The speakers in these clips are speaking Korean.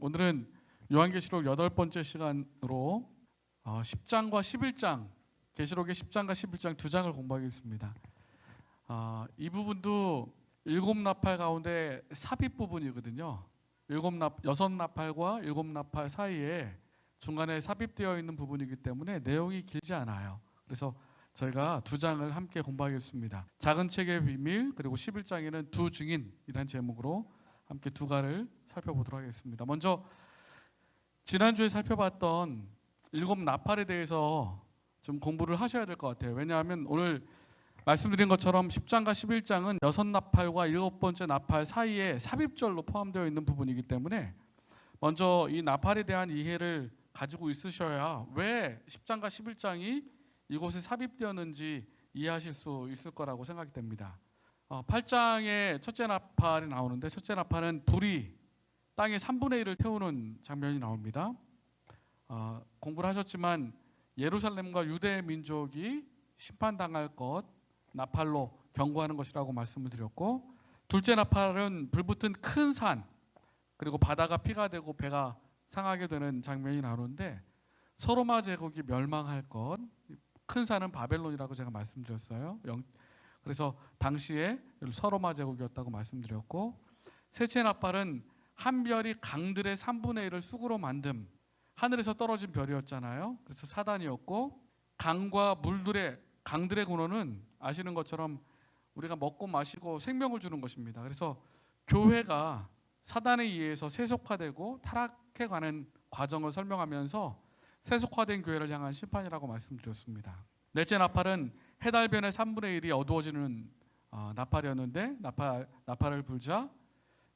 오늘은 요한계시록 8번째 시간으로 10장과 11장, 계시록의 10장과 11장 두 장을 공부하겠습니다. 이 부분도 7나팔 가운데 삽입 부분이거든요. 6나팔과 7나팔 사이에 중간에 삽입되어 있는 부분이기 때문에 내용이 길지 않아요. 그래서 저희가 두 장을 함께 공부하겠습니다. 작은 책의 비밀, 그리고 11장에는 두 증인이라는 제목으로 함께 두 가를 살펴보도록 하겠습니다. 먼저 지난주에 살펴봤던 7나팔에 대해서 좀 공부를 하셔야 될 것 같아요. 왜냐하면 오늘 말씀드린 것처럼 10장과 11장은 6나팔과 7번째 나팔 사이에 삽입절로 포함되어 있는 부분이기 때문에 먼저 이 나팔에 대한 이해를 가지고 있으셔야 왜 10장과 11장이 이곳에 삽입되었는지 이해하실 수 있을 거라고 생각이 됩니다. 8장에 첫째 나팔이 나오는데, 첫째 나팔은 불이 땅의 3분의 1을 태우는 장면이 나옵니다. 공부를 하셨지만 예루살렘과 유대 민족이 심판당할 것, 나팔로 경고하는 것이라고 말씀을 드렸고, 둘째 나팔은 불붙은 큰 산, 그리고 바다가 피가 되고 배가 상하게 되는 장면이 나오는데, 서로마 제국이 멸망할 것, 큰 산은 바벨론이라고 제가 말씀드렸어요. 그래서 당시에 서로마 제국이었다고 말씀드렸고, 셋째 나팔은 한 별이 강들의 3분의 1을 쑥으로 만듦, 하늘에서 떨어진 별이었잖아요. 그래서 사단이었고, 강과 강들의 근원은 아시는 것처럼 우리가 먹고 마시고 생명을 주는 것입니다. 그래서 교회가 사단에 의해서 세속화되고 타락해가는 과정을 설명하면서 세속화된 교회를 향한 심판이라고 말씀드렸습니다. 넷째 나팔은 해달변의 3분의 1이 어두워지는 나팔이었는데, 나팔을 불자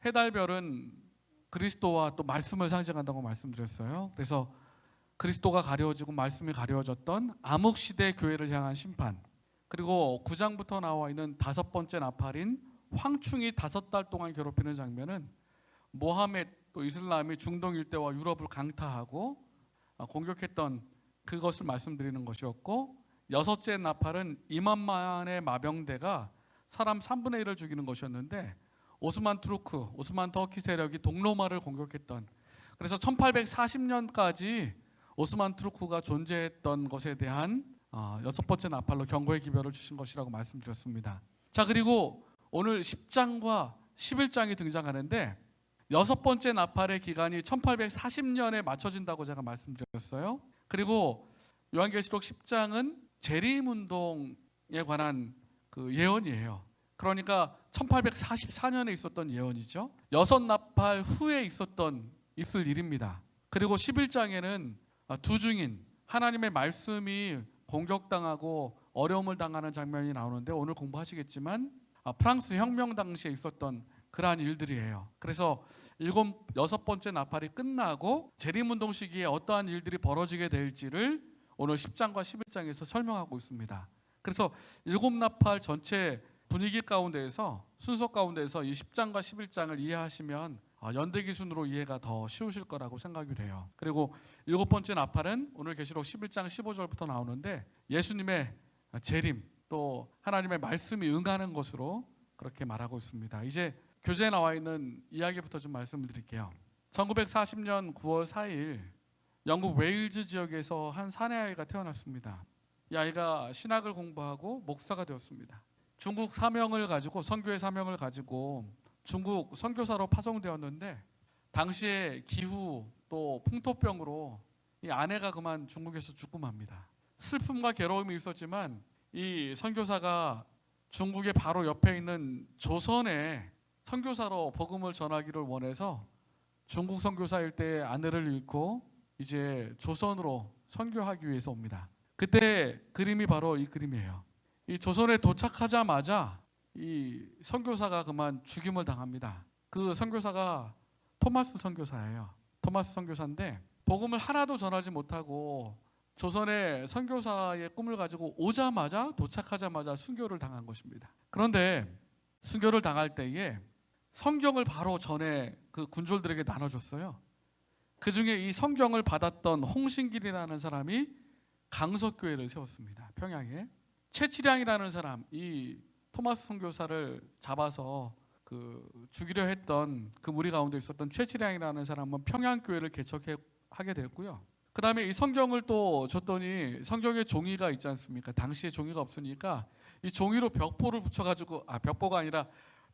해달별은 그리스도와 또 말씀을 상징한다고 말씀드렸어요. 그래서 그리스도가 가려지고 말씀이 가려졌던 암흑시대 교회를 향한 심판, 그리고 9장부터 나와 있는 5번째 나팔인 황충이 5달 동안 괴롭히는 장면은 모하메드 또 이슬람이 중동 일대와 유럽을 강타하고 공격했던 그것을 말씀드리는 것이었고, 여섯째 나팔은 2만만의 마병대가 사람 3분의 1을 죽이는 것이었는데, 오스만 터키 세력이 동로마를 공격했던, 그래서 1840년까지 오스만 투르크가 존재했던 것에 대한 6번째 나팔로 경고의 기별을 주신 것이라고 말씀드렸습니다. 자, 그리고 오늘 10장과 11장이 등장하는데, 6번째 나팔의 기간이 1840년에 맞춰진다고 제가 말씀드렸어요. 그리고 요한계시록 10장은 재림운동에 관한 그 예언이에요. 그러니까 1844년에 있었던 예언이죠. 6나팔 후에 있을 일입니다. 그리고 11장에는 두 증인, 하나님의 말씀이 공격당하고 어려움을 당하는 장면이 나오는데, 오늘 공부하시겠지만 프랑스 혁명 당시에 있었던 그러한 일들이에요. 그래서 6번째 나팔이 끝나고 재림운동 시기에 어떠한 일들이 벌어지게 될지를 오늘 10장과 11장에서 설명하고 있습니다. 그래서 7나팔 전체 분위기 가운데에서, 순서 가운데에서 이 10장과 11장을 이해하시면 연대기 순으로 이해가 더 쉬우실 거라고 생각이 돼요. 그리고 7번째 나팔은 오늘 계시록 11장 15절부터 나오는데, 예수님의 재림, 또 하나님의 말씀이 응하는 것으로 그렇게 말하고 있습니다. 이제 교재에 나와 있는 이야기부터 좀 말씀을 드릴게요. 1940년 9월 4일 영국 웨일즈 지역에서 한 사내아이가 태어났습니다. 이 아이가 신학을 공부하고 목사가 되었습니다. 중국 사명을 가지고, 선교의 사명을 가지고 중국 선교사로 파송되었는데, 당시에 기후 또 풍토병으로 이 아내가 그만 중국에서 죽고 맙니다. 슬픔과 괴로움이 있었지만 이 선교사가 중국의 바로 옆에 있는 조선에 선교사로 복음을 전하기를 원해서 중국 선교사일 때 아내를 잃고 이제 조선으로 선교하기 위해서 옵니다. 그때 그림이 바로 이 그림이에요. 이 조선에 도착하자마자 이 선교사가 그만 죽임을 당합니다. 그 선교사가 토마스 선교사예요. 토마스 선교사인데 복음을 하나도 전하지 못하고 조선의 선교사의 꿈을 가지고 도착하자마자 순교를 당한 것입니다. 그런데 순교를 당할 때에 성경을 바로 전에 그 군졸들에게 나눠줬어요. 그 중에 이 성경을 받았던 홍신길이라는 사람이 강석교회를 세웠습니다. 평양에. 최치량이라는 사람, 이 토마스 선교사를 잡아서 죽이려 했던 그 무리 가운데 있었던 최치량이라는 사람은 평양교회를 개척하게 되었고요. 그 다음에 이 성경을 또 줬더니 성경에 종이가 있지 않습니까? 당시에 종이가 없으니까 이 종이로 벽보를 붙여가지고, 벽보가 아니라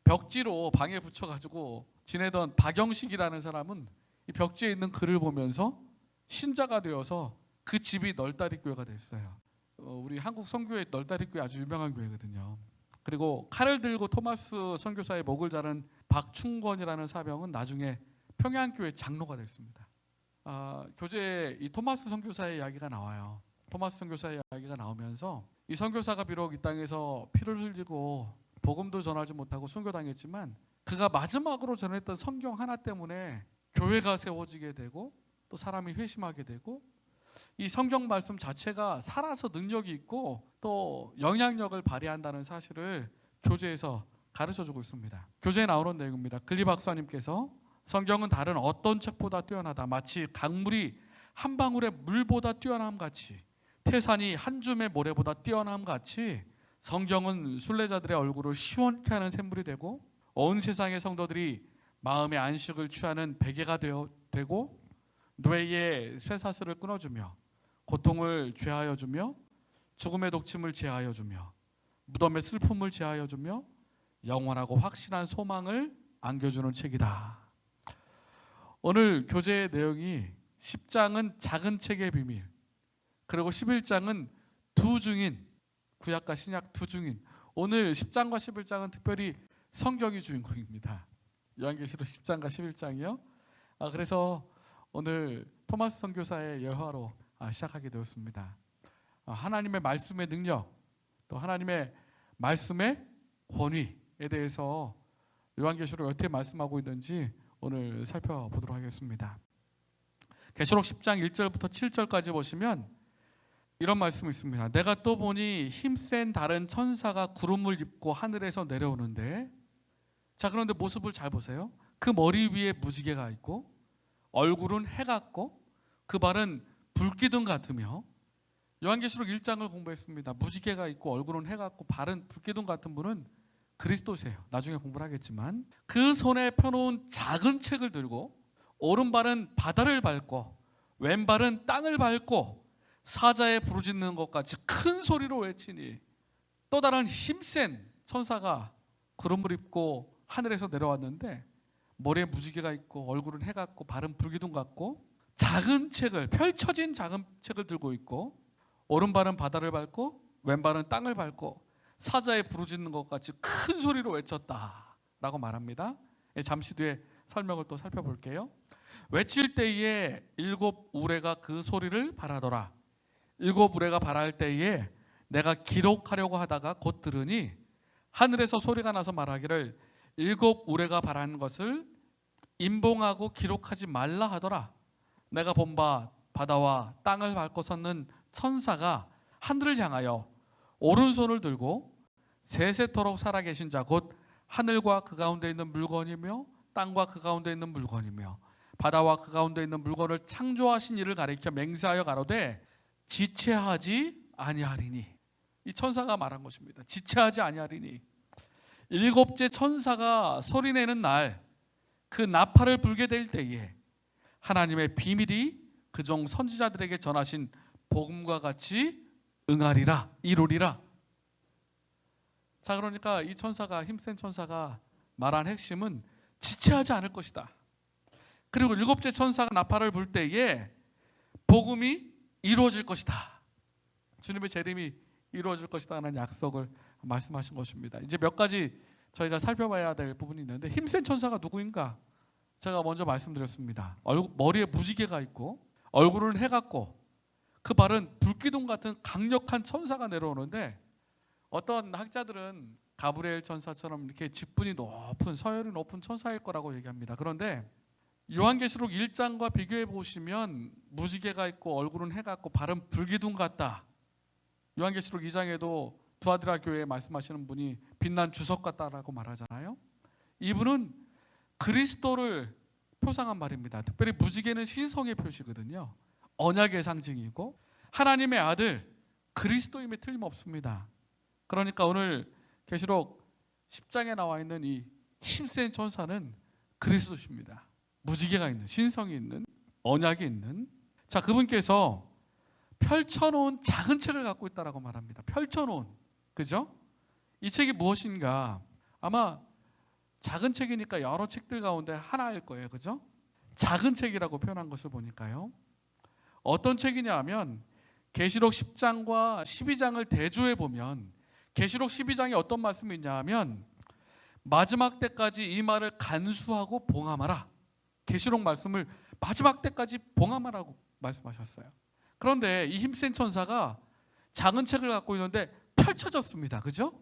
벽지로 방에 붙여가지고 지내던 박영식이라는 사람은 이 벽지에 있는 글을 보면서 신자가 되어서 그 집이 널다리 교회가 됐어요. 우리 한국 선교회 널다리 교회 아주 유명한 교회거든요. 그리고 칼을 들고 토마스 선교사의 목을 자른 박충권이라는 사병은 나중에 평양교회 장로가 됐습니다. 교재에 이 토마스 선교사의 이야기가 나와요. 토마스 선교사의 이야기가 나오면서 이 선교사가 비록 이 땅에서 피를 흘리고 복음도 전하지 못하고 순교당했지만 그가 마지막으로 전했던 성경 하나 때문에 교회가 세워지게 되고 또 사람이 회심하게 되고 이 성경 말씀 자체가 살아서 능력이 있고 또 영향력을 발휘한다는 사실을 교재에서 가르쳐주고 있습니다. 교재에 나오는 내용입니다. 글리 박사님께서 성경은 다른 어떤 책보다 뛰어나다. 마치 강물이 한 방울의 물보다 뛰어남 같이, 태산이 한 줌의 모래보다 뛰어남 같이 성경은 순례자들의 얼굴을 시원케 하는 샘물이 되고 온 세상의 성도들이 마음의 안식을 취하는 베개가 되고 뇌의 쇠사슬을 끊어주며 고통을 죄하여 주며 죽음의 독침을 제하여 주며 무덤의 슬픔을 제하여 주며 영원하고 확실한 소망을 안겨주는 책이다. 오늘 교재의 내용이 10장은 작은 책의 비밀, 그리고 11장은 두 증인, 구약과 신약 두 증인. 오늘 10장과 11장은 특별히 성경이 주인공입니다. 요한계시록 10장과 11장이요. 그래서 오늘 토마스 선교사의 여화로 시작하게 되었습니다. 하나님의 말씀의 능력, 또 하나님의 말씀의 권위에 대해서 요한계시록 어떻게 말씀하고 있는지 오늘 살펴보도록 하겠습니다. 계시록 10장 1절부터 7절까지 보시면 이런 말씀이 있습니다. 내가 또 보니 힘센 다른 천사가 구름을 입고 하늘에서 내려오는데, 자, 그런데 모습을 잘 보세요. 그 머리 위에 무지개가 있고 얼굴은 해 같고 그 발은 불기둥 같으며, 요한계시록 1장을 공부했습니다. 무지개가 있고 얼굴은 해 같고 발은 불기둥 같은 분은 그리스도세요. 나중에 공부를 하겠지만, 그 손에 펴놓은 작은 책을 들고 오른발은 바다를 밟고 왼발은 땅을 밟고 사자에 부르짖는 것 같이 큰 소리로 외치니, 또 다른 힘센 천사가 구름을 입고 하늘에서 내려왔는데 머리에 무지개가 있고 얼굴은 해 같고 발은 불기둥 같고 작은 책을, 펼쳐진 작은 책을 들고 있고 오른발은 바다를 밟고 왼발은 땅을 밟고 사자에 부르짖는 것 같이 큰 소리로 외쳤다라고 말합니다. 잠시 뒤에 설명을 또 살펴볼게요. 외칠 때에 7 우레가 그 소리를 발하더라. 7 우레가 발할 때에 내가 기록하려고 하다가 곧 들으니 하늘에서 소리가 나서 말하기를 7 우레가 발한 것을 임봉하고 기록하지 말라 하더라. 내가 본 바 바다와 땅을 밟고 섰는 천사가 하늘을 향하여 오른손을 들고 세세토록 살아계신 자 곧 하늘과 그 가운데 있는 물건이며 땅과 그 가운데 있는 물건이며 바다와 그 가운데 있는 물건을 창조하신 이를 가리켜 맹세하여 가로되 지체하지 아니하리니. 이 천사가 말한 것입니다. 지체하지 아니하리니. 7째 천사가 소리내는 날, 그 나팔을 불게 될 때에 하나님의 비밀이 그종 선지자들에게 전하신 복음과 같이 응하리라, 이루리라. 자, 그러니까 이 천사가, 힘센 천사가 말한 핵심은 지체하지 않을 것이다. 그리고 7째 천사가 나팔을 불 때에 복음이 이루어질 것이다. 주님의 재림이 이루어질 것이다 하는 약속을 말씀하신 것입니다. 이제 몇 가지 저희가 살펴봐야 될 부분이 있는데, 힘센 천사가 누구인가? 제가 먼저 말씀드렸습니다. 머리에 무지개가 있고 얼굴은 해 같고 그 발은 불기둥 같은 강력한 천사가 내려오는데, 어떤 학자들은 가브리엘 천사처럼 이렇게 직분이 높은, 서열이 높은 천사일 거라고 얘기합니다. 그런데 요한계시록 1장과 비교해 보시면 무지개가 있고 얼굴은 해 같고 발은 불기둥 같다. 요한계시록 2장에도 두아디라 교회에 말씀하시는 분이 빛난 주석 같다라고 말하잖아요. 이분은 그리스도를 표상한 말입니다. 특별히 무지개는 신성의 표시거든요. 언약의 상징이고 하나님의 아들 그리스도임에 틀림없습니다. 그러니까 오늘 계시록 10장에 나와 있는 이 힘센 천사는 그리스도십니다. 무지개가 있는, 신성이 있는, 언약이 있는. 자, 그분께서 펼쳐놓은 작은 책을 갖고 있다라고 말합니다. 펼쳐놓은, 그죠? 이 책이 무엇인가? 아마 작은 책이니까 여러 책들 가운데 하나일 거예요, 그죠? 작은 책이라고 표현한 것을 보니까요. 어떤 책이냐 하면 계시록 10장과 12장을 대조해 보면 계시록 12장에 어떤 말씀이 있냐 하면 마지막 때까지 이 말을 간수하고 봉함하라. 계시록 말씀을 마지막 때까지 봉함하라고 말씀하셨어요. 그런데 이 힘센 천사가 작은 책을 갖고 있는데 펼쳐졌습니다. 그죠?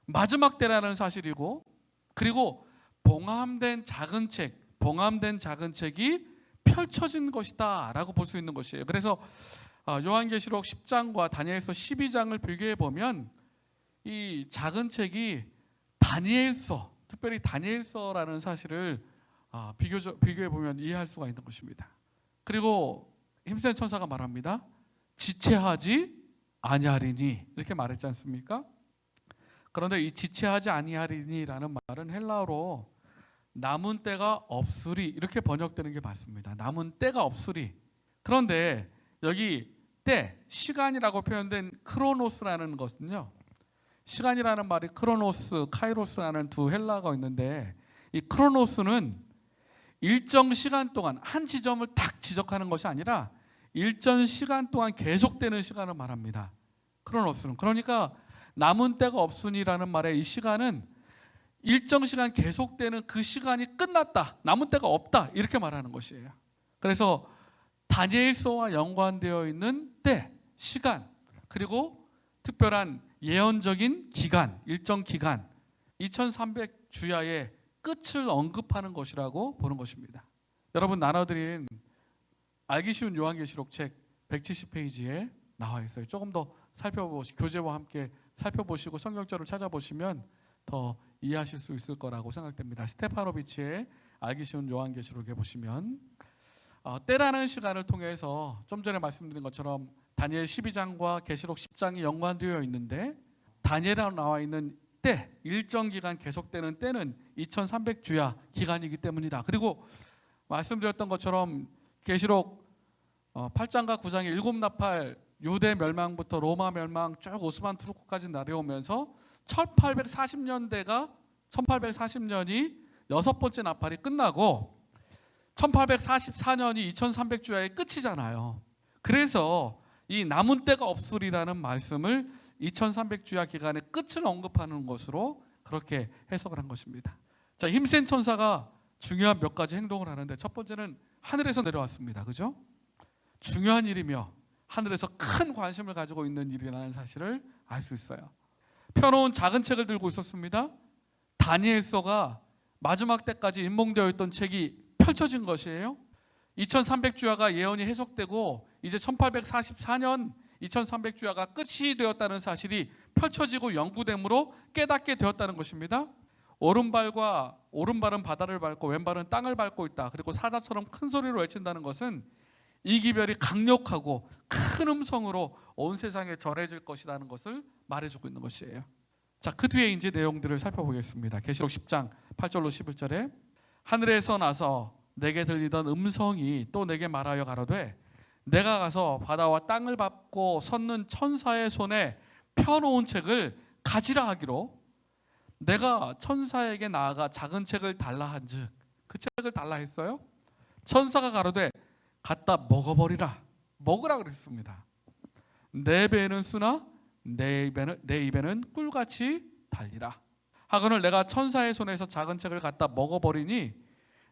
마지막 때라는 사실이고, 그리고 봉함된 작은 책이 펼쳐진 것이다 라고 볼 수 있는 것이에요. 그래서 요한계시록 10장과 다니엘서 12장을 비교해 보면 이 작은 책이 다니엘서, 특별히 다니엘서라는 사실을 비교해 보면 이해할 수가 있는 것입니다. 그리고 힘센 천사가 말합니다. 지체하지 아니하리니, 이렇게 말했지 않습니까? 그런데 이 지체하지 아니하리니라는 말은 헬라어로 남은 때가 없으리, 이렇게 번역되는 게 맞습니다. 남은 때가 없으리. 그런데 여기 때, 시간이라고 표현된 크로노스라는 것은요, 시간이라는 말이 크로노스, 카이로스라는 두 헬라어가 있는데, 이 크로노스는 일정 시간 동안 한 지점을 딱 지적하는 것이 아니라 일정 시간 동안 계속되는 시간을 말합니다. 크로노스는. 그러니까 남은 때가 없으니라는 말의 이 시간은 일정 시간 계속되는 그 시간이 끝났다, 남은 때가 없다, 이렇게 말하는 것이에요. 그래서 다니엘서와 연관되어 있는 때, 시간, 그리고 특별한 예언적인 기간, 일정 기간, 2300주야의 끝을 언급하는 것이라고 보는 것입니다. 여러분, 나눠드린 알기 쉬운 요한계시록 책 170페이지에 나와 있어요. 조금 더 교재와 함께 살펴보시고 성경절을 찾아보시면 더 이해하실 수 있을 거라고 생각됩니다. 스테파노비치의 알기 쉬운 요한계시록에 보시면 때라는 시간을 통해서 좀 전에 말씀드린 것처럼 다니엘 12장과 계시록 10장이 연관되어 있는데, 다니엘에 나와 있는 때, 일정 기간 계속되는 때는 2300주야 기간이기 때문이다. 그리고 말씀드렸던 것처럼 계시록 8장과 9장의 일곱 나팔, 유대 멸망부터 로마 멸망 쭉 오스만 투르크까지 내려오면서 1840년이 여섯 번째 나팔이 끝나고 1844년이 2300주야의 끝이잖아요. 그래서 이 남은 때가 없으리라는 말씀을 2300주야 기간의 끝을 언급하는 것으로 그렇게 해석을 한 것입니다. 자, 힘센 천사가 중요한 몇 가지 행동을 하는데, 첫 번째는 하늘에서 내려왔습니다. 그죠? 중요한 일이며 하늘에서 큰 관심을 가지고 있는 일이라는 사실을 알 수 있어요. 펴놓은 작은 책을 들고 있었습니다. 다니엘서가 마지막 때까지 인봉되어 있던 책이 펼쳐진 것이에요. 2300주야가 예언이 해석되고 이제 1844년 2300주야가 끝이 되었다는 사실이 펼쳐지고 연구됨으로 깨닫게 되었다는 것입니다. 오른발은 바다를 밟고 왼발은 땅을 밟고 있다. 그리고 사자처럼 큰 소리로 외친다는 것은 이 기별이 강력하고 큰 음성으로 온 세상에 전해질 것이라는 것을 말해주고 있는 것이에요. 자, 그 뒤에 이제 내용들을 살펴보겠습니다. 계시록 10장 8절로 11절에 하늘에서 나서 내게 들리던 음성이 또 내게 말하여 가로되 내가 가서 바다와 땅을 밟고 섰는 천사의 손에 펴놓은 책을 가지라 하기로, 내가 천사에게 나아가 작은 책을 달라 한즉, 그 책을 달라 했어요. 천사가 가로되 갖다 먹어버리라, 먹으라 그랬습니다. 내 배에는 쓰나 내 입에는 꿀같이 달리라 하거늘 내가 천사의 손에서 작은 책을 갖다 먹어버리니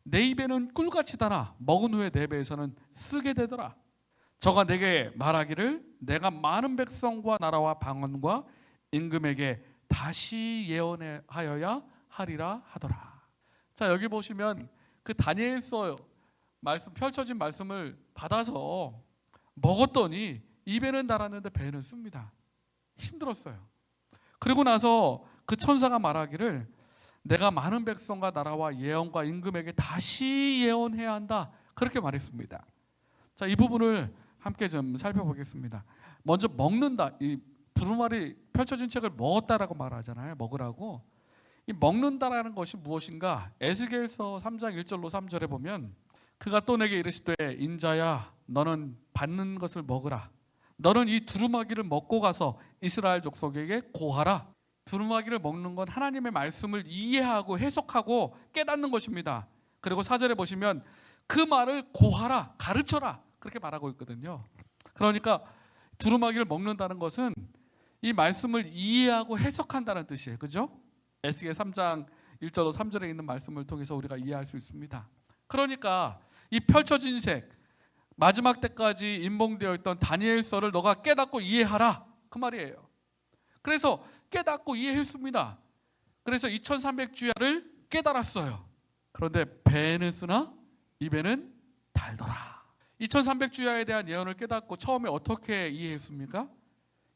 내 입에는 꿀같이 달아 먹은 후에 내 배에서는 쓰게 되더라. 저가 내게 말하기를 내가 많은 백성과 나라와 방언과 임금에게 다시 예언하여야 하리라 하더라. 자, 여기 보시면 그 다니엘서 말씀, 펼쳐진 말씀을 받아서 먹었더니 입에는 달았는데 배에는 씁니다. 힘들었어요. 그리고 나서 그 천사가 말하기를 내가 많은 백성과 나라와 예언과 임금에게 다시 예언해야 한다, 그렇게 말했습니다. 자, 이 부분을 함께 좀 살펴보겠습니다. 먼저 먹는다, 이 두루마리 펼쳐진 책을 먹었다라고 말하잖아요. 먹으라고. 이 먹는다라는 것이 무엇인가? 에스겔서 3장 1절로 3절에 보면 그가 또 내게 이르시되 인자야 너는 받는 것을 먹으라. 너는 이 두루마기를 먹고 가서 이스라엘 족속에게 고하라. 두루마기를 먹는 건 하나님의 말씀을 이해하고 해석하고 깨닫는 것입니다. 그리고 4절에 보시면 그 말을 고하라, 가르쳐라 그렇게 말하고 있거든요. 그러니까 두루마기를 먹는다는 것은 이 말씀을 이해하고 해석한다는 뜻이에요. 그죠? 에스겔 3장 1절로 3절에 있는 말씀을 통해서 우리가 이해할 수 있습니다. 그러니까 이 펼쳐진 색 마지막 때까지 인봉되어 있던 다니엘서를 너가 깨닫고 이해하라 그 말이에요. 그래서 깨닫고 이해했습니다. 그래서 2300주야를 깨달았어요. 그런데 배는 쓰나 입에는 달더라. 2300주야에 대한 예언을 깨닫고 처음에 어떻게 이해했습니까?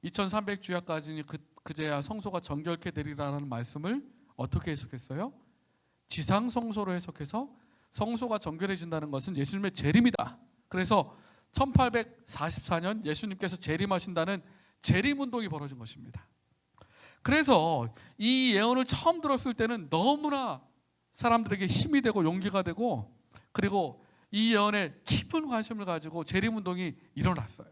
2300주야까지는 그제야 성소가 정결케 되리라는 말씀을 어떻게 해석했어요? 지상 성소로 해석해서 성소가 정결해진다는 것은 예수님의 재림이다. 그래서 1844년 예수님께서 재림하신다는 재림운동이 벌어진 것입니다. 그래서 이 예언을 처음 들었을 때는 너무나 사람들에게 힘이 되고 용기가 되고, 그리고 이 예언에 깊은 관심을 가지고 재림운동이 일어났어요.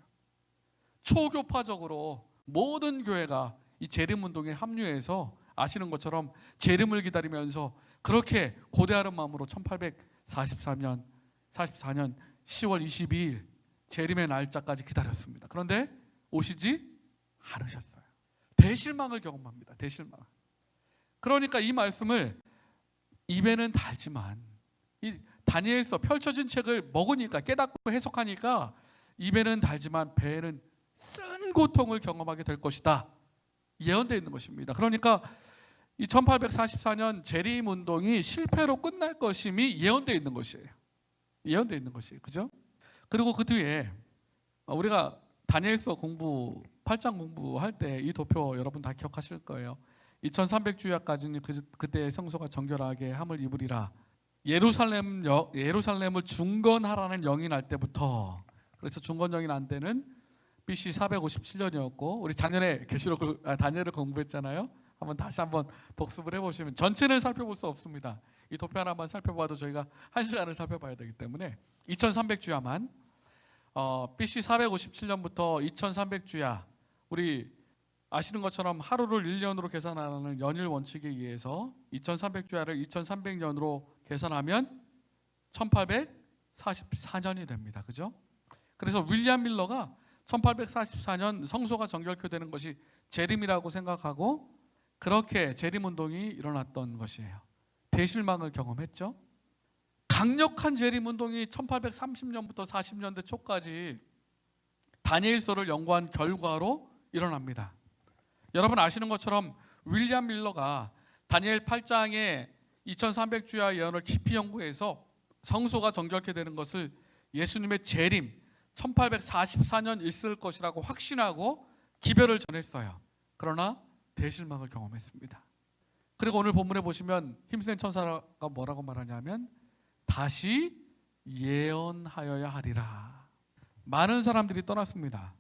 초교파적으로 모든 교회가 이 재림운동에 합류해서 아시는 것처럼 재림을 기다리면서 그렇게 고대하는 마음으로 1844년 10월 22일 재림의 날짜까지 기다렸습니다. 그런데 오시지 않으셨어요. 대실망을 경험합니다. 대실망. 그러니까 이 말씀을 입에는 달지만 이 다니엘서 펼쳐진 책을 먹으니까, 깨닫고 해석하니까 입에는 달지만 배에는 쓴 고통을 경험하게 될 것이다 예언되어 있는 것입니다. 그러니까 이 1844년 재림운동이 실패로 끝날 것임이 예언되어 있는 것이에요. 예언되어 있는 것이에요. 그죠? 그리고 그 뒤에 우리가 다니엘서 8장 공부할 때 이 도표 여러분 다 기억하실 거예요. 2300주야까지는 그때 성소가 정결하게 함을 입으리라. 예루살렘을 중건하라는 영이 날 때부터, 그래서 중건영이 난 때는 BC 457년이었고 우리 작년에 다니엘을 공부했잖아요. 다시 한번 복습을 해보시면 전체는 살펴볼 수 없습니다. 이 도표 하나만 살펴봐도 저희가 1시간을 살펴봐야 되기 때문에 2300주야만 BC 457년부터 2300주야, 우리 아시는 것처럼 하루를 1년으로 계산하는 연일 원칙에 의해서 2300주야를 2300년으로 계산하면 1844년이 됩니다. 그죠? 그래서 윌리엄 밀러가 1844년 성소가 정결케 되는 것이 재림이라고 생각하고 그렇게 재림운동이 일어났던 것이에요. 대실망을 경험했죠. 강력한 재림운동이 1830년부터 40년대 초까지 다니엘서를 연구한 결과로 일어납니다. 여러분 아시는 것처럼 윌리엄 밀러가 다니엘 8장의 2300주야 예언을 깊이 연구해서 성소가 정결케 되는 것을 예수님의 재림 1844년 있을 것이라고 확신하고 기별을 전했어요. 그러나 대실망을 경험했습니다. 그리고 오늘 본문에 보시면 힘센 천사가 뭐라고 말하냐면 다시 예언하여야 하리라. 많은 사람들이 떠났습니다.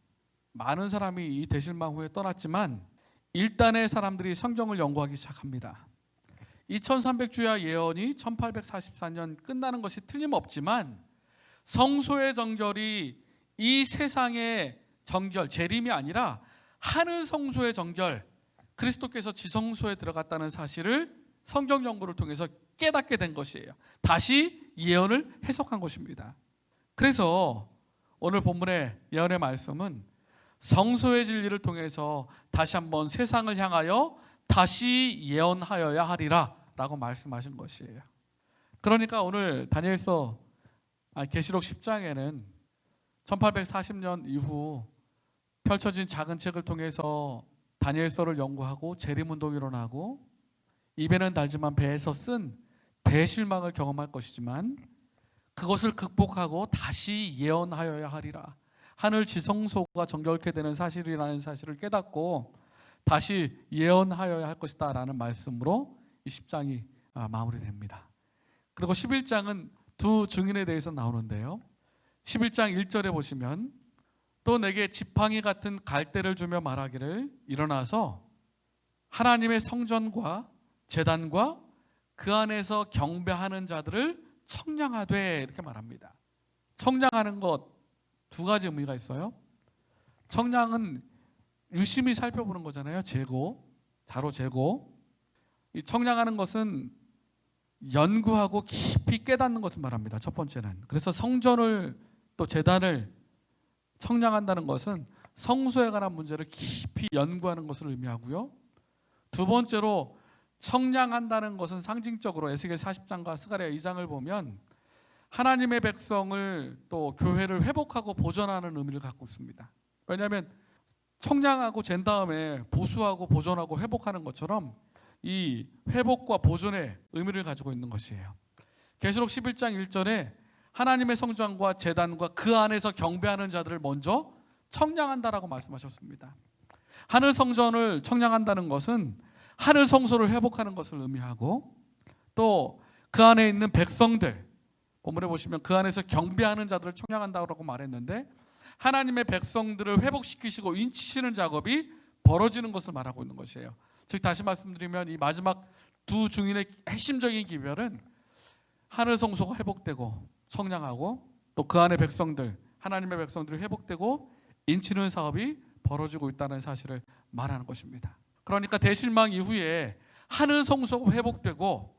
많은 사람이 이 대실망 후에 떠났지만 일단의 사람들이 성경을 연구하기 시작합니다. 2300주야 예언이 1844년 끝나는 것이 틀림없지만 성소의 정결이 이 세상의 정결, 재림이 아니라 하늘 성소의 정결, 그리스도께서 지성소에 들어갔다는 사실을 성경 연구를 통해서 깨닫게 된 것이에요. 다시 예언을 해석한 것입니다. 그래서 오늘 본문의 예언의 말씀은 성소의 진리를 통해서 다시 한번 세상을 향하여 다시 예언하여야 하리라 라고 말씀하신 것이에요. 그러니까 오늘 계시록 10장에는 1840년 이후 펼쳐진 작은 책을 통해서 다니엘서를 연구하고 재림운동이 일어나고 입에는 달지만 배에서 쓴 대실망을 경험할 것이지만 그것을 극복하고 다시 예언하여야 하리라. 하늘 지성소가 정결케 되는 사실이라는 사실을 깨닫고 다시 예언하여야 할 것이다 라는 말씀으로 이 10장이 마무리됩니다. 그리고 11장은 두 증인에 대해서 나오는데요. 11장 1절에 보시면 또 내게 지팡이 같은 갈대를 주며 말하기를 일어나서 하나님의 성전과 제단과 그 안에서 경배하는 자들을 청량하되 이렇게 말합니다. 청량하는 것 두 가지 의미가 있어요. 청량은 유심히 살펴보는 거잖아요. 재고, 자로 재고. 이 청량하는 것은 연구하고 깊이 깨닫는 것을 말합니다. 첫 번째는. 그래서 성전을 또 제단을 청량한다는 것은 성소에 관한 문제를 깊이 연구하는 것을 의미하고요. 두 번째로 청량한다는 것은 상징적으로 에스겔 40장과 스가랴 2장을 보면 하나님의 백성을 또 교회를 회복하고 보존하는 의미를 갖고 있습니다. 왜냐하면 청량하고 잰 다음에 보수하고 보존하고 회복하는 것처럼 이 회복과 보존의 의미를 가지고 있는 것이에요. 계시록 11장 1절에 하나님의 성전과 제단과 그 안에서 경배하는 자들을 먼저 청량한다라고 말씀하셨습니다. 하늘 성전을 청량한다는 것은 하늘 성소를 회복하는 것을 의미하고 또 그 안에 있는 백성들, 본문에 보시면 그 안에서 경배하는 자들을 청량한다고 말했는데 하나님의 백성들을 회복시키시고 인치시는 작업이 벌어지는 것을 말하고 있는 것이에요. 즉 다시 말씀드리면 이 마지막 두 증인의 핵심적인 기별은 하늘 성소가 회복되고 청량하고 또 그 안에 백성들, 하나님의 백성들이 회복되고 인치는 사업이 벌어지고 있다는 사실을 말하는 것입니다. 그러니까 대실망 이후에 하늘 성소가 회복되고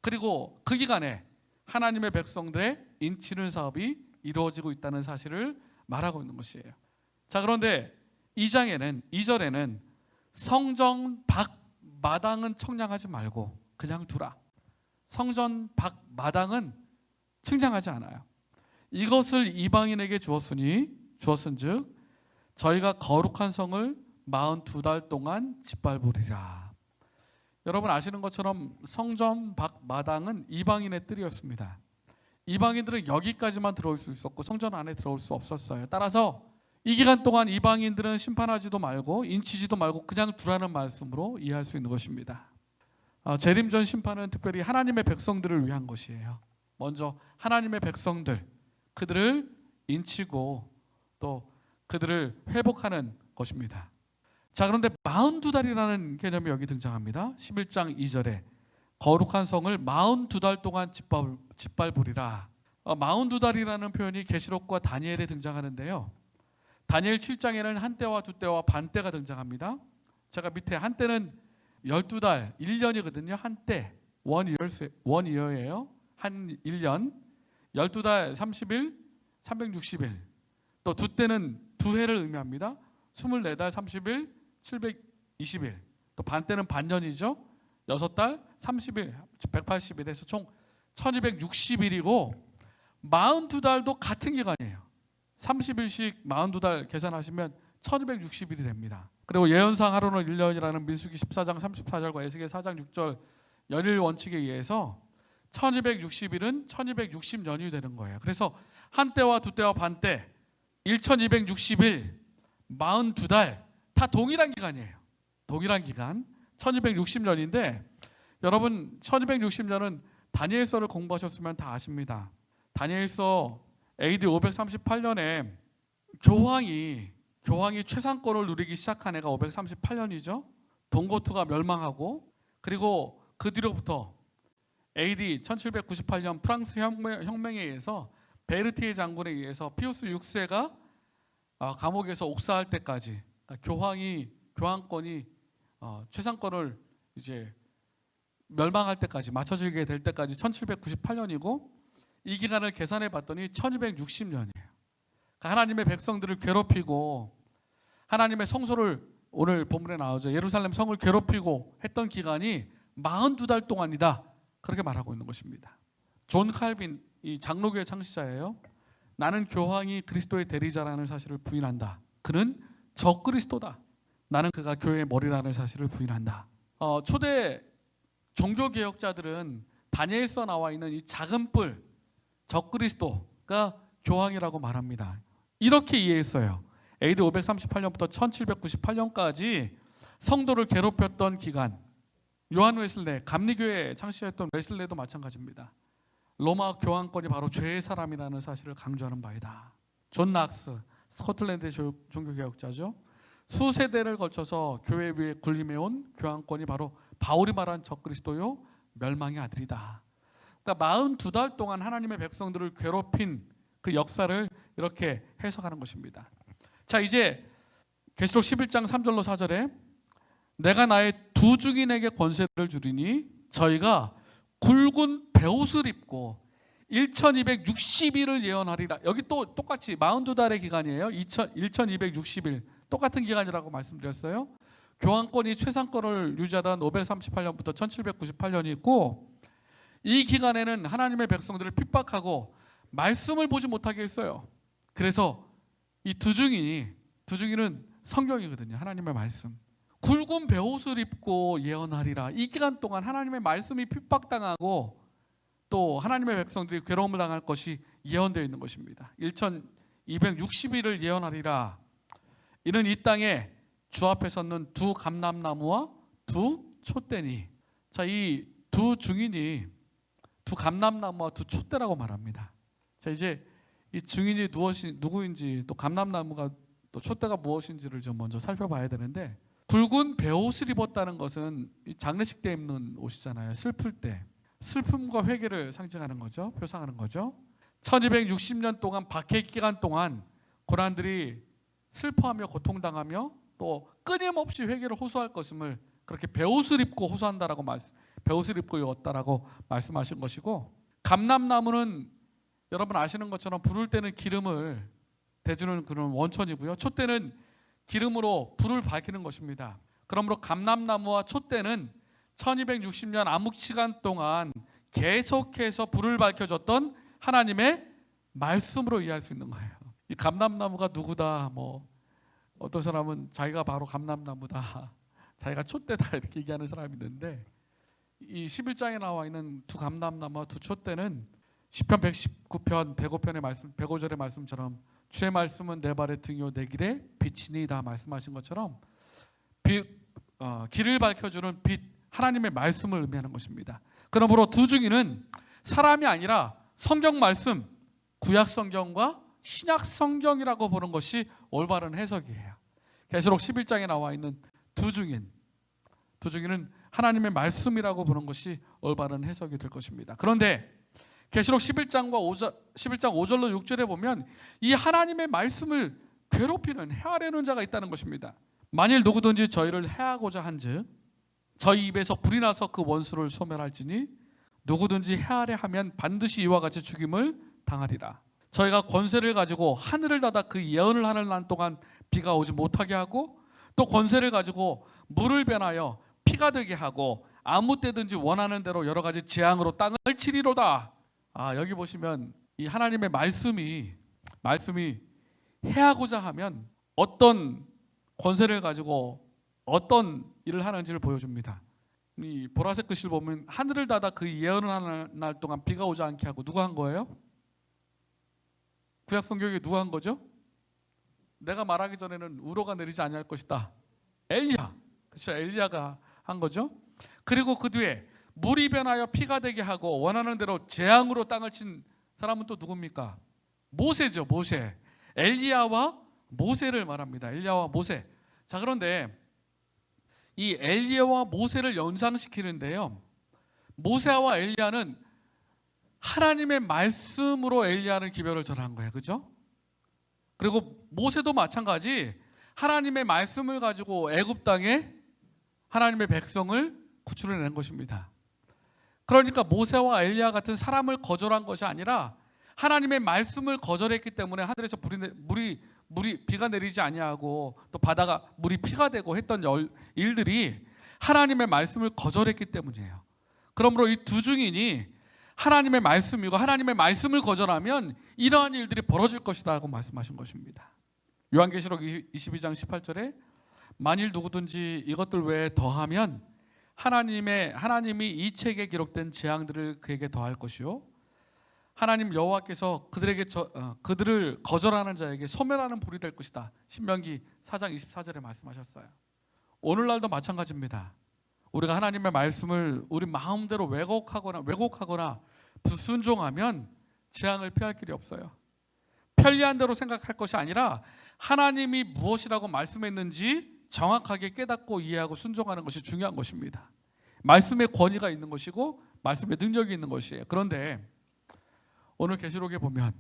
그리고 그 기간에 하나님의 백성들의 인치는 사업이 이루어지고 있다는 사실을 말하고 있는 것이에요. 자, 그런데 2절에는 성전 밖 마당은 청량하지 말고 그냥 두라. 성전 밖 마당은 청량하지 않아요. 이것을 이방인에게 주었은즉 저희가 거룩한 성을 42달 동안 짓밟으리라. 여러분 아시는 것처럼 성전 밖 마당은 이방인의 뜰이었습니다. 이방인들은 여기까지만 들어올 수 있었고 성전 안에 들어올 수 없었어요. 따라서 이 기간 동안 이방인들은 심판하지도 말고 인치지도 말고 그냥 두라는 말씀으로 이해할 수 있는 것입니다. 재림전 심판은 특별히 하나님의 백성들을 위한 것이에요. 먼저 하나님의 백성들, 그들을 인치고 또 그들을 회복하는 것입니다. 자, 그런데 42달이라는 개념이 여기 등장합니다. 11장 2절에 거룩한 성을 42달 동안 짓밟으리라. 42달이라는 표현이 계시록과 다니엘에 등장하는데요. 다니엘 7장에는 한때와 두때와 반때가 등장합니다. 제가 밑에 한때는 12달, 1년이거든요. 한때, 원이어예요. 한 1년, 12달 30일, 360일. 또 두때는 두 해를 의미합니다. 24달 30일, 720일. 또 반때는 반년이죠. 6달 30일, 180일에서 총 1260일이고 42달도 같은 기간이에요. 30일씩 42달 계산하시면 1260일이 됩니다. 그리고 예언상 하루는 1년이라는 민수기 14장 34절과 에스겔 4장 6절 연일 원칙에 의해서 1260일은 1260년이 되는 거예요. 그래서 한때와 두때와 반때 1260일 42달 다 동일한 기간이에요. 동일한 기간 1260년인데 여러분 1260년은 다니엘서를 공부하셨으면 다 아십니다. 다니엘서 AD 538년에 교황이 최상권을 누리기 시작한 해가 538년이죠. 동고투가 멸망하고 그리고 그 뒤로부터 AD 1798년 프랑스 혁명에 의해서 베르티에 장군에 의해서 피우스 6세가 감옥에서 옥사할 때까지 교황권이 최상권을 이제 멸망할 때까지 맞춰지게 될 때까지 1798년이고 이 기간을 계산해 봤더니 1260년이에요. 하나님의 백성들을 괴롭히고 하나님의 성소를 오늘 본문에 나오죠. 예루살렘 성을 괴롭히고 했던 기간이 42달 동안이다. 그렇게 말하고 있는 것입니다. 존 칼빈 이 장로교의 창시자예요. 나는 교황이 그리스도의 대리자라는 사실을 부인한다. 그는 적그리스도다. 나는 그가 교회의 머리라는 사실을 부인한다. 초대 종교개혁자들은 다니엘서 나와 있는 이 작은 뿔 적그리스도가 교황이라고 말합니다. 이렇게 이해했어요. AD 538년부터 1798년까지 성도를 괴롭혔던 기간. 요한 웨슬레, 감리교회 창시했던 웨슬레도 마찬가지입니다. 로마 교황권이 바로 죄의 사람이라는 사실을 강조하는 바이다. 존 낙스, 스코틀랜드의 종교개혁자죠. 수세대를 걸쳐서 교회 위에 군림해온 교황권이 바로 바울이 말한 적그리스도요 멸망의 아들이다. 그러니까 42달 동안 하나님의 백성들을 괴롭힌 그 역사를 이렇게 해석하는 것입니다. 자, 이제 계시록 11장 3절로 4절에 내가 나의 두 증인에게 권세를 주리니 저희가 굵은 베옷을 입고 1260일을 예언하리라. 여기 또 똑같이 42달의 기간이에요. 1260일 똑같은 기간이라고 말씀드렸어요. 교환권이 최상권을 유지하던 538년부터 1798년이 있고, 이 기간에는 하나님의 백성들을 핍박하고 말씀을 보지 못하게 했어요. 그래서 이 두 증인은 성경이거든요. 하나님의 말씀. 굵은 베옷을 입고 예언하리라. 이 기간 동안 하나님의 말씀이 핍박당하고 또 하나님의 백성들이 괴로움을 당할 것이 예언되어 있는 것입니다. 1260일을 예언하리라. 이는 이 땅에 주 앞에 섰는 두 감람나무와 두 촛대니. 자, 이 두 증인이 두 감람나무와 두 촛대라고 말합니다. 자, 이제 이 증인이 누구인지 또 감람나무가 또 촛대가 무엇인지를 좀 먼저 살펴봐야 되는데, 굵은 베옷을 입었다는 것은 장례식 때 입는 옷이잖아요. 슬플 때 슬픔과 회개를 상징하는 거죠. 표상하는 거죠. 1260년 동안 박해 기간 동안 고난들이 슬퍼하며 고통당하며 또 끊임없이 회개를 호소할 것임을 그렇게 베옷을 입고 호소한다라고 베옷을 입고 입었다라고 말씀하신 것이고, 감람나무는 여러분 아시는 것처럼 부를 때는 기름을 대주는 그런 원천이고요. 촛대는 기름으로 불을 밝히는 것입니다. 그러므로 감람나무와 촛대는 1260년 암흑시간 동안 계속해서 불을 밝혀줬던 하나님의 말씀으로 이해할 수 있는 거예요. 이 감람나무가 누구다, 뭐 어떤 사람은 자기가 바로 감람나무다, 자기가 촛대다 이렇게 얘기하는 사람이 있는데, 이 11장에 나와 있는 두 감람나무와 두 촛대는 시편 119편 105편의 말씀 105절의 말씀처럼 주의 말씀은 내 발의 등이요 내 길에 빛이니 다 말씀하신 것처럼 길을 밝혀주는 빛, 하나님의 말씀을 의미하는 것입니다. 그러므로 두 증인은 사람이 아니라 성경 말씀, 구약 성경과 신약 성경이라고 보는 것이 올바른 해석이에요. 계시록 11장에 나와 있는 두 증인은 하나님의 말씀이라고 보는 것이 올바른 해석이 될 것입니다. 그런데 계시록 11장 5절로 6절에 보면 이 하나님의 말씀을 괴롭히는, 해하려는 자가 있다는 것입니다. 만일 누구든지 저희를 해하고자 한즉 저희 입에서 불이 나서 그 원수를 소멸할지니 누구든지 해하려 하면 반드시 이와 같이 죽임을 당하리라. 저희가 권세를 가지고 하늘을 닫아 그 예언을 하는 날 동안 비가 오지 못하게 하고, 또 권세를 가지고 물을 변하여 피가 되게 하고 아무 때든지 원하는 대로 여러 가지 재앙으로 땅을 치리로다. 여기 보시면 이 하나님의 말씀이 해하고자 하면 어떤 권세를 가지고 어떤 일을 하는지를 보여줍니다. 이 보라색 글씨를 보면 하늘을 닫아 그 예언을 하는 날 동안 비가 오지 않게 하고 누가 한 거예요? 구약 성경에 누가 한 거죠? 내가 말하기 전에는 우로가 내리지 아니할 것이다. 엘리야. 그렇죠. 엘리야가 한 거죠. 그리고 그 뒤에 물이 변하여 피가 되게 하고 원하는 대로 재앙으로 땅을 친 사람은 또 누굽니까? 모세죠. 모세. 엘리야와 모세를 말합니다. 엘리야와 모세. 자, 그런데 이 엘리야와 모세를 연상시키는데요, 모세와 엘리야는 하나님의 말씀으로 엘리야는 기별을 전한 거예요. 그죠? 그리고 모세도 마찬가지 하나님의 말씀을 가지고 애굽 땅에 하나님의 백성을 구출해낸 것입니다. 그러니까 모세와 엘리야 같은 사람을 거절한 것이 아니라 하나님의 말씀을 거절했기 때문에 하늘에서 비가 내리지 아니하고 또 바다가 물이 피가 되고 했던 일들이 하나님의 말씀을 거절했기 때문이에요. 그러므로 이 두 증인이 하나님의 말씀이고 하나님의 말씀을 거절하면 이러한 일들이 벌어질 것이다 하고 말씀하신 것입니다. 요한계시록 22장 18절에 만일 누구든지 이것들 외에 더하면 하나님이 이 책에 기록된 재앙들을 그에게 더할 것이요 하나님 여호와께서 그들을 거절하는 자에게 소멸하는 불이 될 것이다. 신명기 4장 24절에 말씀하셨어요. 오늘날도 마찬가지입니다. 우리가 하나님의 말씀을 우리 마음대로 왜곡하거나 불순종하면 재앙을 피할 길이 없어요. 편리한 대로 생각할 것이 아니라 하나님이 무엇이라고 말씀했는지 정확하게 깨닫고 이해하고 순종하는 것이 중요한 것입니다. 말씀의 권위가 있는 것이고 말씀의 능력이 있는 것이에요. 그런데 오늘 계시록에 보면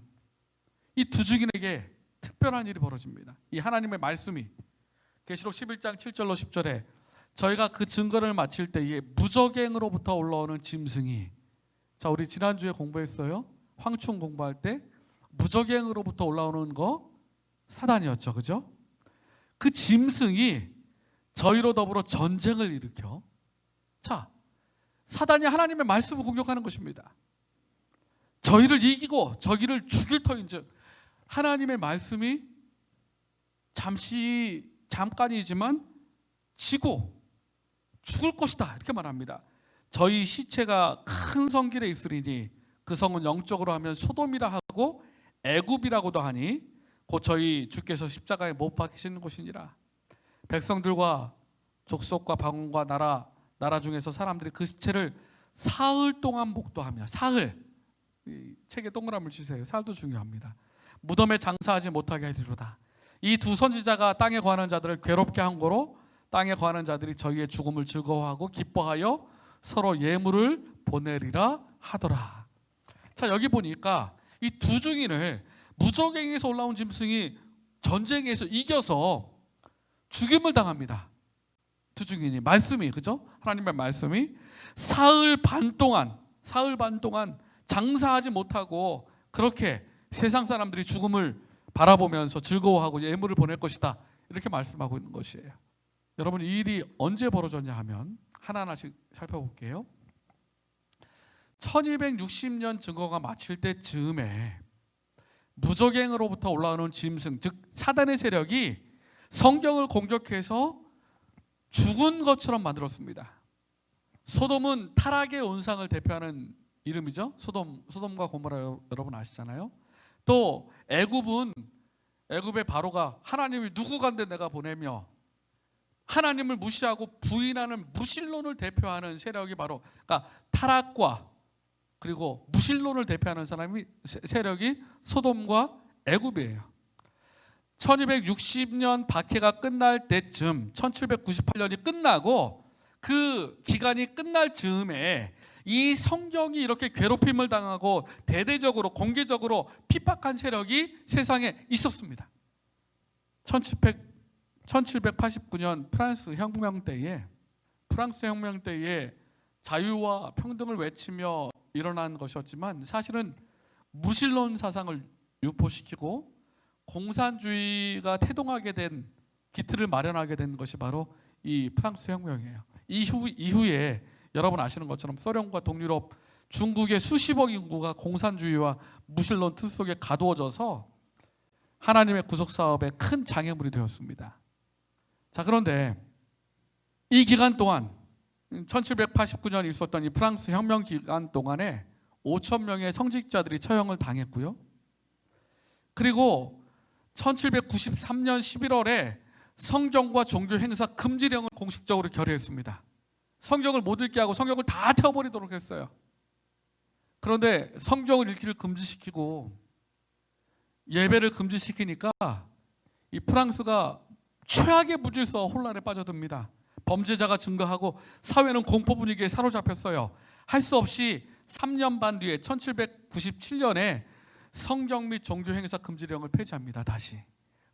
이 두 증인에게 특별한 일이 벌어집니다. 이 하나님의 말씀이 계시록 11장 7절로 10절에 저희가 그 증거를 마칠 때에 무저갱으로부터 올라오는 짐승이, 자 우리 지난주에 공부했어요. 황충 공부할 때 무저갱으로부터 올라오는 거 사단이었죠. 그죠? 그 짐승이 저희로 더불어 전쟁을 일으켜, 자 사단이 하나님의 말씀을 공격하는 것입니다. 저희를 이기고 저희를 죽일 터인즉 하나님의 말씀이 잠깐이지만 지고 죽을 것이다 이렇게 말합니다. 저희 시체가 큰 성길에 있으리니 그 성은 영적으로 하면 소돔이라 하고 애굽이라고도 하니 곧 저희 주께서 십자가에 못 박히시는 곳이니라. 백성들과 족속과 방언과 나라 중에서 사람들이 그 시체를 사흘 동안 목도하며, 사흘, 이 책에 동그라미를 치세요. 사흘도 중요합니다. 무덤에 장사하지 못하게 하리로다. 이 두 선지자가 땅에 거하는 자들을 괴롭게 한 거로 땅에 거하는 자들이 저희의 죽음을 즐거워하고 기뻐하여 서로 예물을 보내리라 하더라. 자 여기 보니까 이 두 증인을, 무저갱에서 올라온 짐승이 전쟁에서 이겨서 죽임을 당합니다. 두 증인이, 말씀이, 그죠? 하나님의 말씀이 사흘 반 동안 장사하지 못하고 그렇게 세상 사람들이 죽음을 바라보면서 즐거워하고 예물을 보낼 것이다 이렇게 말씀하고 있는 것이에요. 여러분 이 일이 언제 벌어졌냐 하면 하나하나씩 살펴볼게요. 1260년 증거가 마칠 때쯤에 무저갱으로부터 올라오는 짐승, 즉 사단의 세력이 성경을 공격해서 죽은 것처럼 만들었습니다. 소돔은 타락의 온상을 대표하는 이름이죠. 소돔과 고모라 여러분 아시잖아요. 또 애굽의 바로가 하나님이 누구간데 내가 보내며 하나님을 무시하고 부인하는 무신론을 대표하는 세력이 바로, 그러니까 타락과 그리고 무신론을 대표하는 세력이 소돔과 애굽이에요. 1260년 박해가 끝날 때쯤 1798년이 끝나고 그 기간이 끝날 즈음에 이 성경이 이렇게 괴롭힘을 당하고 대대적으로 공개적으로 핍박한 세력이 세상에 있었습니다. 1789년 프랑스 혁명 때에 자유와 평등을 외치며 일어난 것이었지만 사실은 무신론 사상을 유포시키고 공산주의가 태동하게 된 기틀을 마련하게 된 것이 바로 이 프랑스 혁명이에요. 이후에 여러분 아시는 것처럼 소련과 동유럽, 중국의 수십억 인구가 공산주의와 무신론 틀 속에 가두어져서 하나님의 구속 사업에 큰 장애물이 되었습니다. 자 그런데 이 기간 동안 1789년 있었던 이 프랑스 혁명 기간 동안에 5천 명의 성직자들이 처형을 당했고요. 그리고 1793년 11월에 성경과 종교 행사 금지령을 공식적으로 결의했습니다. 성경을 못 읽게 하고 성경을 다 태워버리도록 했어요. 그런데 성경을 읽기를 금지시키고 예배를 금지시키니까 이 프랑스가 최악의 무질서 혼란에 빠져듭니다. 범죄자가 증가하고 사회는 공포 분위기에 사로잡혔어요. 할 수 없이 3년 반 뒤에 1797년에 성경 및 종교 행사 금지령을 폐지합니다. 다시.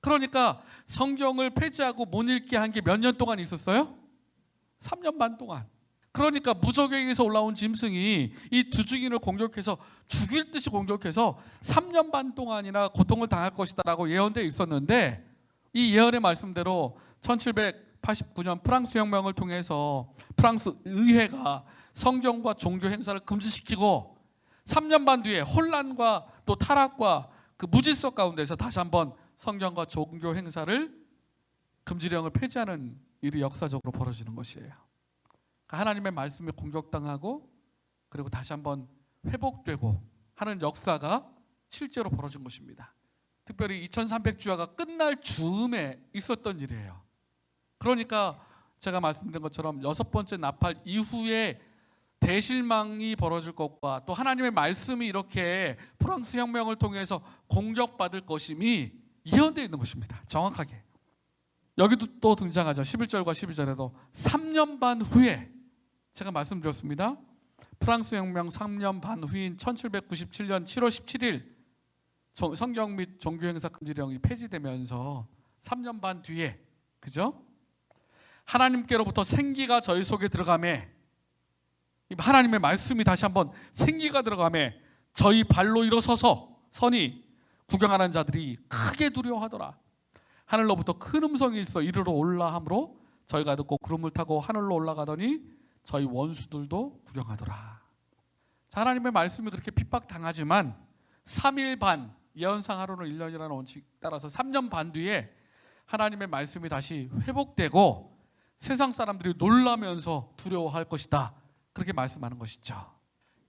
그러니까 성경을 폐지하고 못 읽게 한 게 몇 년 동안 있었어요? 3년 반 동안. 그러니까 무저갱에서 올라온 짐승이 이 두 증인을 공격해서 죽일 듯이 공격해서 3년 반 동안이나 고통을 당할 것이다라고 예언되어 있었는데 이 예언의 말씀대로 1789년 프랑스 혁명을 통해서 프랑스 의회가 성경과 종교 행사를 금지시키고 3년 반 뒤에 혼란과 또 타락과 그 무질서 가운데서 다시 한번 성경과 종교 행사를 금지령을 폐지하는 일이 역사적으로 벌어지는 것이에요. 하나님의 말씀이 공격당하고 그리고 다시 한번 회복되고 하는 역사가 실제로 벌어진 것입니다. 특별히 2300주야가 끝날 즈음에 있었던 일이에요. 그러니까 제가 말씀드린 것처럼 6번째 나팔 이후에 대실망이 벌어질 것과 또 하나님의 말씀이 이렇게 프랑스 혁명을 통해서 공격받을 것임이 예언되어 있는 것입니다. 정확하게. 여기도 또 등장하죠. 11절과 12절에도 3년 반 후에, 제가 말씀드렸습니다. 프랑스 혁명 3년 반 후인 1797년 7월 17일 성경 및 종교 행사 금지령이 폐지되면서 3년 반 뒤에, 그죠? 하나님께로부터 생기가 저희 속에 들어가매, 하나님의 말씀이 다시 한번 생기가 들어가매 저희 발로 일어서니 구경하는 자들이 크게 두려워하더라. 하늘로부터 큰 음성이 있어 이리로 올라함으로 저희가 듣고 구름을 타고 하늘로 올라가더니 저희 원수들도 구경하더라. 자, 하나님의 말씀이 그렇게 핍박당하지만 3일 반, 예언상 하루는 1년이라는 원칙 따라서 3년 반 뒤에 하나님의 말씀이 다시 회복되고 세상 사람들이 놀라면서 두려워할 것이다, 그렇게 말씀하는 것이죠.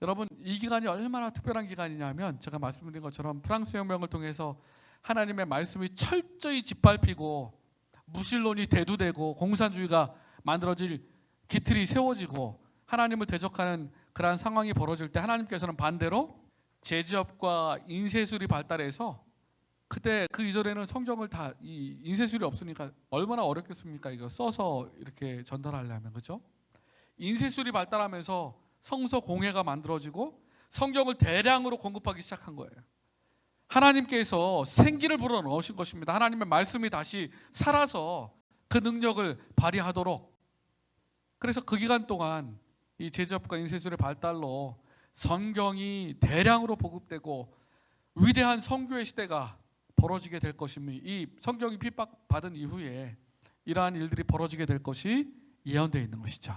여러분, 이 기간이 얼마나 특별한 기간이냐면 제가 말씀드린 것처럼 프랑스 혁명을 통해서 하나님의 말씀이 철저히 짓밟히고 무신론이 대두되고 공산주의가 만들어질 기틀이 세워지고 하나님을 대적하는 그러한 상황이 벌어질 때 하나님께서는 반대로 제지업과 인쇄술이 발달해서, 그때 그 이전에는 성경을 다 이 인쇄술이 없으니까 얼마나 어렵겠습니까? 이거 써서 이렇게 전달하려면, 그죠? 인쇄술이 발달하면서 성서 공회가 만들어지고 성경을 대량으로 공급하기 시작한 거예요. 하나님께서 생기를 불어넣으신 것입니다. 하나님의 말씀이 다시 살아서 그 능력을 발휘하도록. 그래서 그 기간 동안 이 제지업과 인쇄술의 발달로 성경이 대량으로 보급되고 위대한 선교의 시대가 벌어지게 될 것이며, 이 성경이 핍박받은 이후에 이러한 일들이 벌어지게 될 것이 예언되어 있는 것이죠.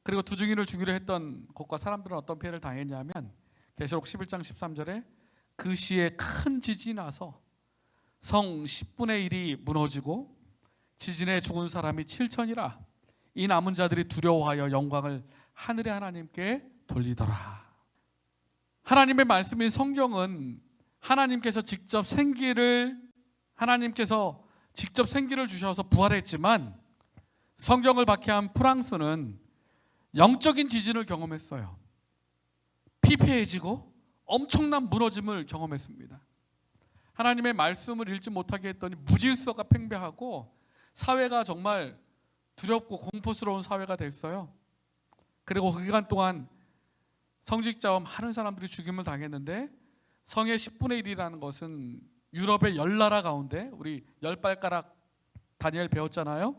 그리고 두 증인을 죽이려 했던 곳과 사람들은 어떤 피해를 당했냐면, 계시록 11장 13절에 그 시에 큰 지진이 나서 성 10분의 1이 무너지고 지진에 죽은 사람이 7천이라 이 남은 자들이 두려워하여 영광을 하늘의 하나님께 돌리더라. 하나님의 말씀인 성경은 하나님께서 직접 생기를 주셔서 부활했지만, 성경을 박해한 프랑스는 영적인 지진을 경험했어요. 피폐해지고 엄청난 무너짐을 경험했습니다. 하나님의 말씀을 읽지 못하게 했더니 무질서가 팽배하고 사회가 정말 두렵고 공포스러운 사회가 됐어요. 그리고 그 기간 동안 성직자와 많은 사람들이 죽임을 당했는데, 성의 10분의 1이라는 것은 유럽의 10나라 가운데, 우리 10발가락 다니엘 배웠잖아요.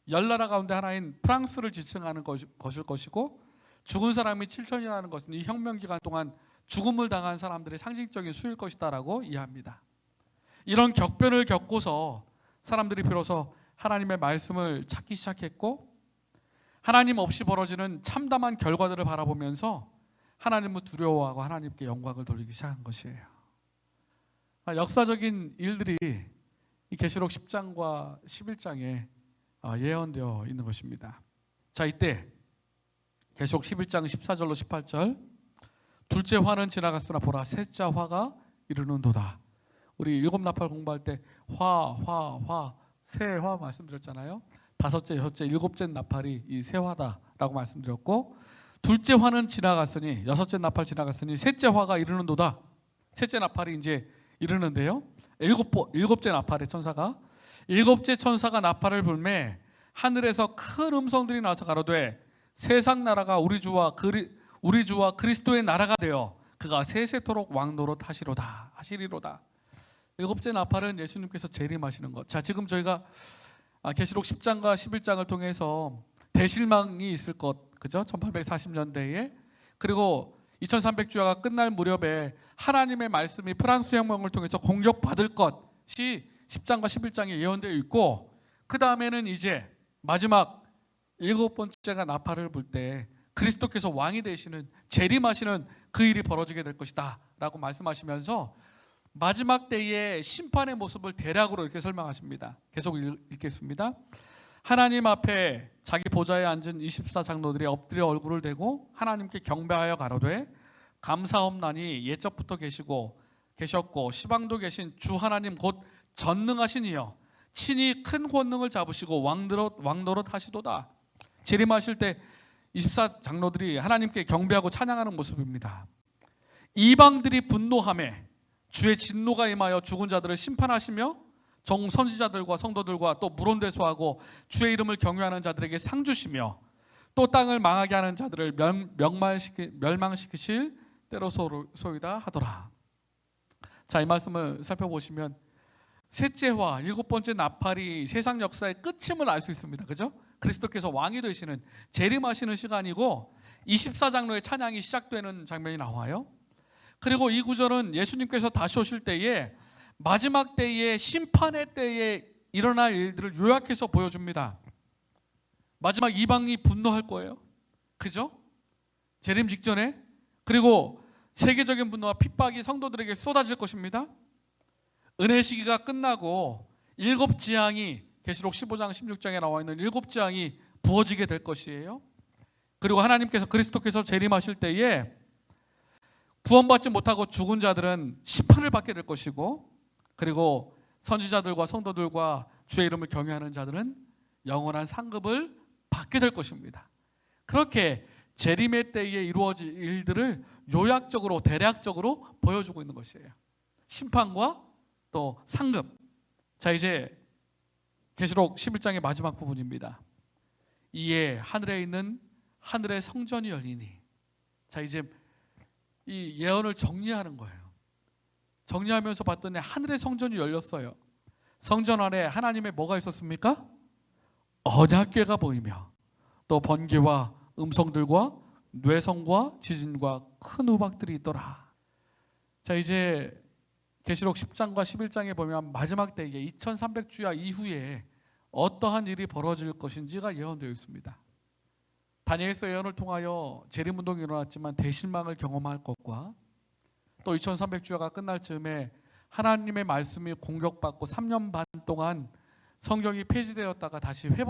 10나라 가운데 하나인 프랑스를 지칭하는 것일 것이고, 죽은 사람이 7천이라는 것은 이 혁명 기간 동안 죽음을 당한 사람들의 상징적인 수일 것이다라고 이해합니다. 이런 격변을 겪고서 사람들이 비로소 하나님의 말씀을 찾기 시작했고, 하나님 없이 벌어지는 참담한 결과들을 바라보면서 하나님을 두려워하고 하나님께 영광을 돌리기 시작한 것이에요. 역사적인 일들이 이 계시록 10장과 11장에 예언되어 있는 것입니다. 자, 이때 계시록 11장 14절로 18절, 둘째 화는 지나갔으나 보라 셋째 화가 이르는도다. 우리 일곱 나팔 공부할 때 세 화 말씀드렸잖아요. 다섯째, 여섯째, 일곱째 나팔이 이 세 화다라고 말씀드렸고, 둘째 화는 지나갔으니, 여섯째 나팔 지나갔으니 셋째 화가 이르는도다. 셋째 나팔이 이제 이르는데요, 일곱째 나팔의 천사가, 일곱째 천사가 나팔을 불매 하늘에서 큰 음성들이 나서 가로되 세상 나라가 우리 주와 그리스도의 나라가 되어 그가 세세토록 왕노릇 하시리로다. 일곱째 나팔은 예수님께서 재림하시는 것. 자, 지금 저희가 계시록 10장과 11장을 통해서 대실망이 있을 것, 그죠? 1840년대에, 그리고 2300주야가 끝날 무렵에 하나님의 말씀이 프랑스 혁명을 통해서 공격받을 것이 10장과 11장에 예언되어 있고, 그 다음에는 이제 마지막 일곱 번째가 나팔을 불 때 그리스도께서 왕이 되시는, 재림하시는 그 일이 벌어지게 될 것이다 라고 말씀하시면서 마지막 때의 심판의 모습을 대략으로 이렇게 설명하십니다. 계속 읽겠습니다. 하나님 앞에 자기 보좌에 앉은 24장로들이 엎드려 얼굴을 대고 하나님께 경배하여 가로되 감사옵나니 옛적부터 계셨고 시방도 계신 주 하나님 곧 전능하신 이여 친히 큰 권능을 잡으시고 왕노릇 하시도다. 재림하실 때 24장로들이 하나님께 경배하고 찬양하는 모습입니다. 이방들이 분노하매 주의 진노가 임하여 죽은 자들을 심판하시며 종 선지자들과 성도들과 또 물온대소하고 주의 이름을 경외하는 자들에게 상 주시며 또 땅을 망하게 하는 자들을 멸망시키실 때로 소이다 하더라. 자, 이 말씀을 살펴보시면 셋째와 일곱 번째 나팔이 세상 역사의 끝임을 알 수 있습니다. 그죠? 그리스도께서 왕이 되시는 재림하시는 시간이고 24장로의 찬양이 시작되는 장면이 나와요. 그리고 이 구절은 예수님께서 다시 오실 때에 마지막 때에 심판의 때에 일어날 일들을 요약해서 보여줍니다. 마지막 이방이 분노할 거예요. 그죠? 재림 직전에. 그리고 세계적인 분노와 핍박이 성도들에게 쏟아질 것입니다. 은혜 시기가 끝나고 일곱 지향이 계시록 15장 16장에 나와 있는 일곱 지향이 부어지게 될 것이에요. 그리고 하나님께서 그리스도께서 재림하실 때에 구원받지 못하고 죽은 자들은 심판을 받게 될 것이고, 그리고 선지자들과 성도들과 주의 이름을 경외하는 자들은 영원한 상급을 받게 될 것입니다. 그렇게 재림의 때에 이루어질 일들을 요약적으로 대략적으로 보여주고 있는 것이에요. 심판과 또 상급. 자, 이제 계시록 11장의 마지막 부분입니다. 이에 하늘에 있는 하늘의 성전이 열리니. 자, 이제 이 예언을 정리하는 거예요. 정리하면서 봤더니 하늘의 성전이 열렸어요. 성전 안에 하나님의 뭐가 있었습니까? 언약궤가 보이며 또 번개와 음성들과 뇌성과 지진과 큰 우박들이 있더라. 자, 이제 계시록 10장과 11장에 보면 마지막 때에 2300주야 이후에 어떠한 일이 벌어질 것인지가 예언되어 있습니다. 다니엘서 예언을 통하여 재림운동이 일어났지만 대실망을 경험할 것과 또 2300주야가 끝날 즈음에 하나님의 말씀이 공격받고 3년 반 동안 성경이 폐지되었다가 다시 회복